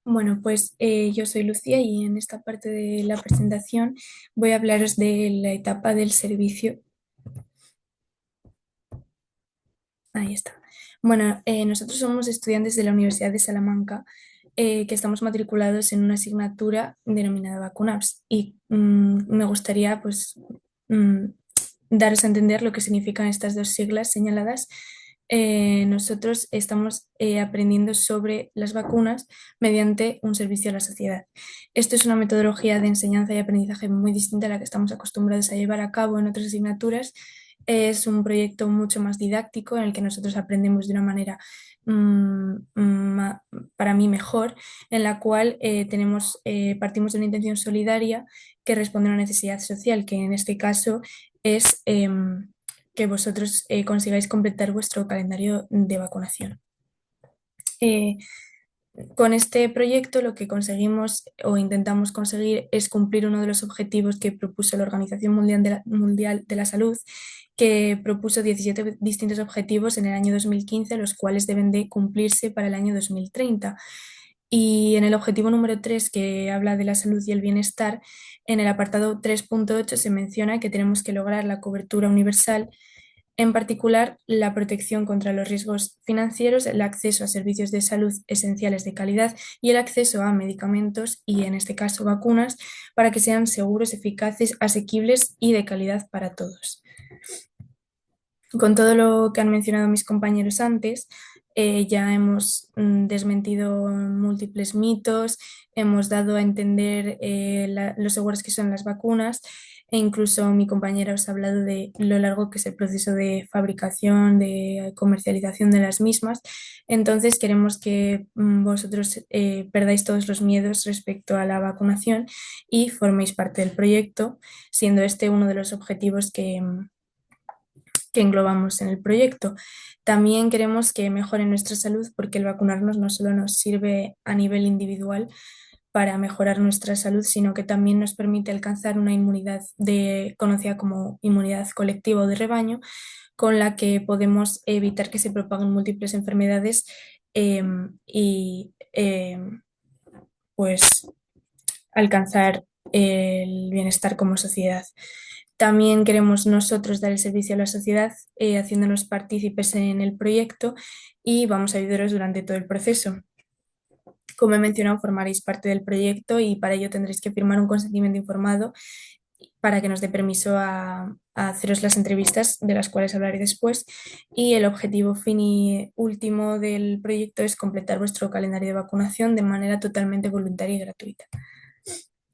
Bueno, pues yo soy Lucía y en esta parte de la presentación voy a hablaros de la etapa del servicio. Ahí está. Bueno, nosotros somos estudiantes de la Universidad de Salamanca que estamos matriculados en una asignatura denominada Vacunapps y me gustaría pues mm, daros a entender lo que significan estas dos siglas señaladas. Nosotros estamos aprendiendo sobre las vacunas mediante un servicio a la sociedad. Esto es una metodología de enseñanza y aprendizaje muy distinta a la que estamos acostumbrados a llevar a cabo en otras asignaturas. Es un proyecto mucho más didáctico en el que nosotros aprendemos de una manera para mí mejor, en la cual partimos de una intención solidaria que responde a una necesidad social, que en este caso es que vosotros consigáis completar vuestro calendario de vacunación. Eh, con este proyecto lo que conseguimos o intentamos conseguir es cumplir uno de los objetivos que propuso la Organización Mundial de la Salud, que propuso 17 distintos objetivos en el año 2015, los cuales deben de cumplirse para el año 2030. Y en el objetivo número 3, que habla de la salud y el bienestar, en el apartado 3.8 se menciona que tenemos que lograr la cobertura universal, en particular la protección contra los riesgos financieros, el acceso a servicios de salud esenciales de calidad y el acceso a medicamentos y, en este caso, vacunas, para que sean seguros, eficaces, asequibles y de calidad para todos. Con todo lo que han mencionado mis compañeros antes, ya hemos desmentido múltiples mitos, hemos dado a entender lo seguras que son las vacunas e incluso mi compañera os ha hablado de lo largo que es el proceso de fabricación, de comercialización de las mismas. Entonces queremos que vosotros perdáis todos los miedos respecto a la vacunación y forméis parte del proyecto, siendo este uno de los objetivos que englobamos en el proyecto. También queremos que mejore nuestra salud porque el vacunarnos no solo nos sirve a nivel individual para mejorar nuestra salud, sino que también nos permite alcanzar una inmunidad conocida como inmunidad colectiva o de rebaño, con la que podemos evitar que se propaguen múltiples enfermedades y pues alcanzar el bienestar como sociedad. También queremos nosotros dar el servicio a la sociedad haciéndonos partícipes en el proyecto y vamos a ayudaros durante todo el proceso. Como he mencionado, formaréis parte del proyecto y para ello tendréis que firmar un consentimiento informado para que nos dé permiso a haceros las entrevistas de las cuales hablaré después. Y el objetivo fin y último del proyecto es completar vuestro calendario de vacunación de manera totalmente voluntaria y gratuita.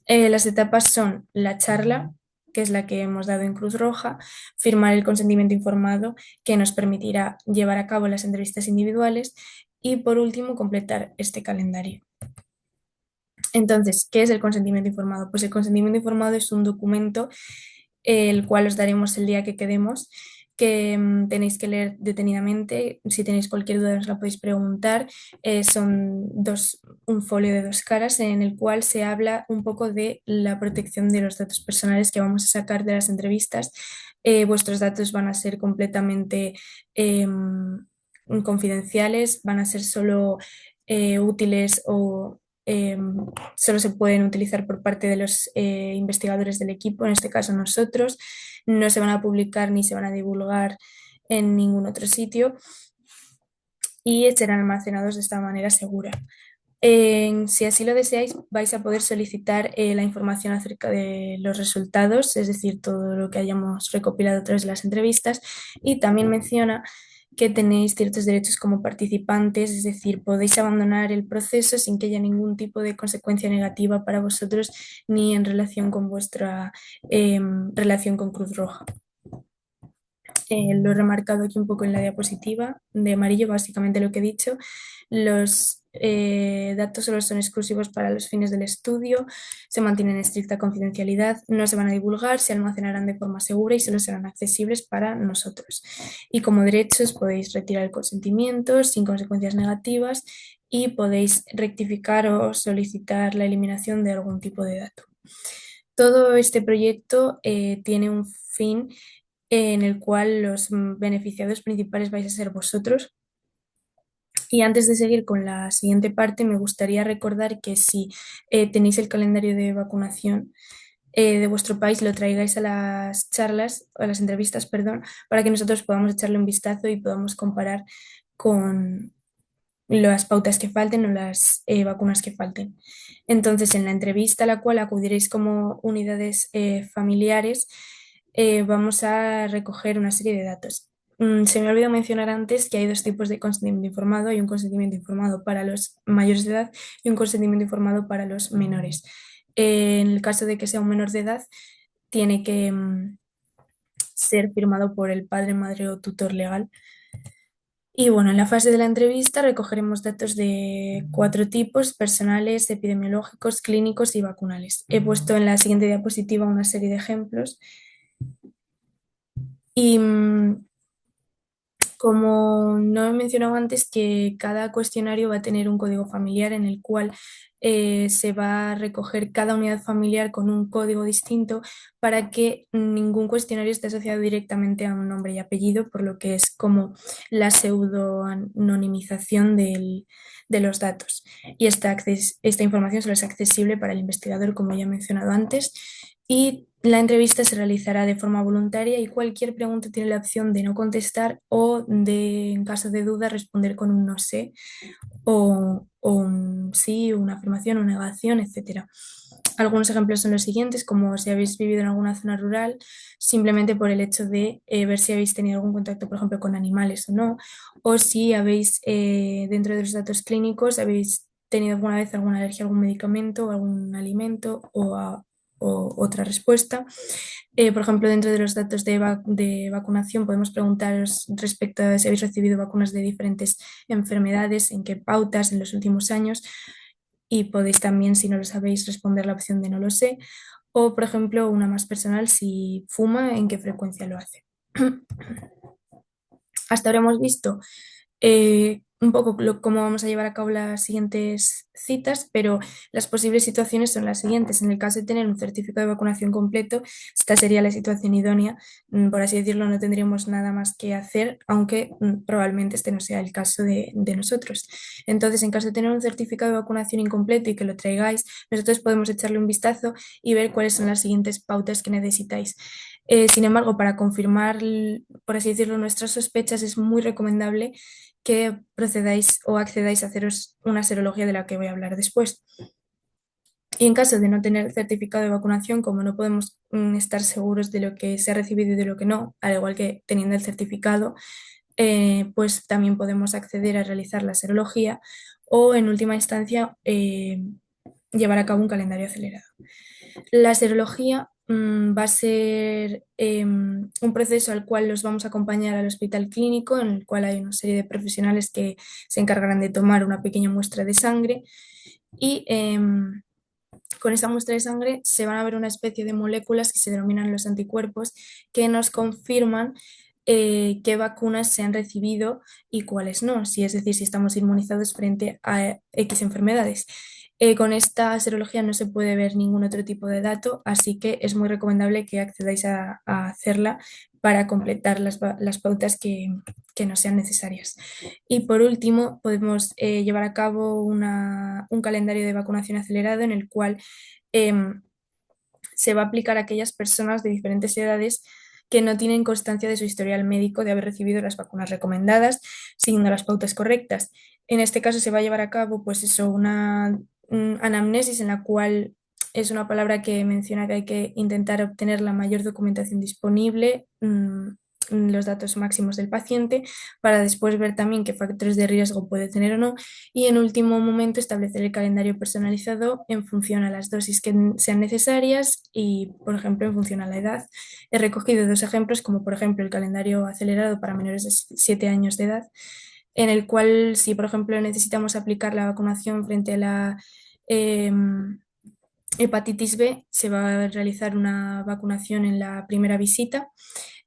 Las etapas son la charla, que es la que hemos dado en Cruz Roja, firmar el consentimiento informado, que nos permitirá llevar a cabo las entrevistas individuales y, por último, completar este calendario. Entonces, ¿qué es el consentimiento informado? Pues el consentimiento informado es un documento el cual os daremos el día que quedemos, que tenéis que leer detenidamente. Si tenéis cualquier duda, os la podéis preguntar. Un folio de dos caras en el cual se habla un poco de la protección de los datos personales que vamos a sacar de las entrevistas. Vuestros datos van a ser completamente confidenciales, van a ser solo útiles o solo se pueden utilizar por parte de los investigadores del equipo, en este caso nosotros. No se van a publicar ni se van a divulgar en ningún otro sitio y serán almacenados de esta manera segura. Si así lo deseáis, vais a poder solicitar la información acerca de los resultados, es decir, todo lo que hayamos recopilado a través de las entrevistas, y también menciona que tenéis ciertos derechos como participantes, es decir, podéis abandonar el proceso sin que haya ningún tipo de consecuencia negativa para vosotros ni en relación con vuestra relación con Cruz Roja. Lo he remarcado aquí un poco en la diapositiva de amarillo, básicamente lo que he dicho. Los datos solo son exclusivos para los fines del estudio, se mantienen en estricta confidencialidad, no se van a divulgar, se almacenarán de forma segura y solo serán accesibles para nosotros. Y como derechos podéis retirar el consentimiento sin consecuencias negativas y podéis rectificar o solicitar la eliminación de algún tipo de dato. Todo este proyecto tiene un fin en el cual los beneficiados principales vais a ser vosotros, Y antes de seguir con la siguiente parte, me gustaría recordar que si tenéis el calendario de vacunación de vuestro país, lo traigáis a las charlas, a las entrevistas, perdón, para que nosotros podamos echarle un vistazo y podamos comparar con las pautas que falten o las vacunas que falten. Entonces, en la entrevista a la cual acudiréis como unidades familiares, vamos a recoger una serie de datos. Se me olvidó mencionar antes que hay dos tipos de consentimiento informado. Hay un consentimiento informado para los mayores de edad y un consentimiento informado para los menores. En el caso de que sea un menor de edad, tiene que ser firmado por el padre, madre o tutor legal. Y bueno, en la fase de la entrevista recogeremos datos de cuatro tipos: personales, epidemiológicos, clínicos y vacunales. He puesto en la siguiente diapositiva una serie de ejemplos y como no he mencionado antes, que cada cuestionario va a tener un código familiar en el cual se va a recoger cada unidad familiar con un código distinto para que ningún cuestionario esté asociado directamente a un nombre y apellido, por lo que es como la pseudo-anonimización de los datos. Y esta información solo es accesible para el investigador, como ya he mencionado antes, y la entrevista se realizará de forma voluntaria y cualquier pregunta tiene la opción de no contestar o de, en caso de duda, responder con un no sé o un sí, una afirmación o negación, etcétera. Algunos ejemplos son los siguientes, como si habéis vivido en alguna zona rural, simplemente por el hecho de ver si habéis tenido algún contacto, por ejemplo, con animales o no, o si habéis, dentro de los datos clínicos, habéis tenido alguna vez alguna alergia a algún medicamento o algún alimento o otra respuesta. Por ejemplo, dentro de los datos de vacunación podemos preguntaros respecto a si habéis recibido vacunas de diferentes enfermedades, en qué pautas en los últimos años, y podéis también, si no lo sabéis, responder la opción de no lo sé. O, por ejemplo, una más personal: si fuma, en qué frecuencia lo hace. Hasta ahora hemos visto un poco cómo vamos a llevar a cabo las siguientes citas, pero las posibles situaciones son las siguientes. En el caso de tener un certificado de vacunación completo, esta sería la situación idónea. Por así decirlo, no tendríamos nada más que hacer, aunque probablemente este no sea el caso de nosotros. Entonces, en caso de tener un certificado de vacunación incompleto y que lo traigáis, nosotros podemos echarle un vistazo y ver cuáles son las siguientes pautas que necesitáis. Sin embargo, para confirmar, por así decirlo, nuestras sospechas, es muy recomendable que procedáis o accedáis a haceros una serología de la que voy a hablar después. Y en caso de no tener certificado de vacunación, como no podemos estar seguros de lo que se ha recibido y de lo que no, al igual que teniendo el certificado, pues también podemos acceder a realizar la serología o, en última instancia, llevar a cabo un calendario acelerado. La serología va a ser un proceso al cual los vamos a acompañar al hospital clínico, en el cual hay una serie de profesionales que se encargarán de tomar una pequeña muestra de sangre y con esa muestra de sangre se van a ver una especie de moléculas que se denominan los anticuerpos, que nos confirman qué vacunas se han recibido y cuáles no, si es decir, si estamos inmunizados frente a X enfermedades. Con esta serología no se puede ver ningún otro tipo de dato, así que es muy recomendable que accedáis a hacerla para completar las pautas que nos sean necesarias. Y por último, podemos llevar a cabo un calendario de vacunación acelerado en el cual em, se va a aplicar a aquellas personas de diferentes edades que no tienen constancia de su historial médico de haber recibido las vacunas recomendadas, siguiendo las pautas correctas. En este caso se va a llevar a cabo, pues eso, una anamnesis, en la cual es una palabra que menciona que hay que intentar obtener la mayor documentación disponible, los datos máximos del paciente, para después ver también qué factores de riesgo puede tener o no, y en último momento establecer el calendario personalizado en función a las dosis que sean necesarias y, por ejemplo, en función a la edad. He recogido dos ejemplos, como por ejemplo el calendario acelerado para menores de 7 años de edad, en el cual, si por ejemplo necesitamos aplicar la vacunación frente a la hepatitis B, se va a realizar una vacunación en la primera visita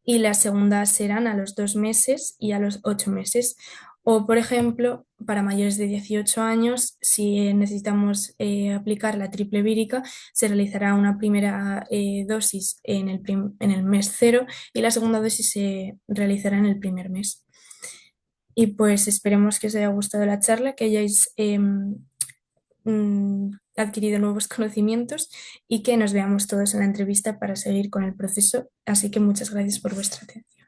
y las segundas serán a los 2 meses y a los 8 meses. O, por ejemplo, para mayores de 18 años, si necesitamos aplicar la triple vírica, se realizará una primera dosis en el mes cero y la segunda dosis se realizará en el primer mes. Y pues esperemos que os haya gustado la charla, que hayáis adquirido nuevos conocimientos y que nos veamos todos en la entrevista para seguir con el proceso. Así que muchas gracias por vuestra atención.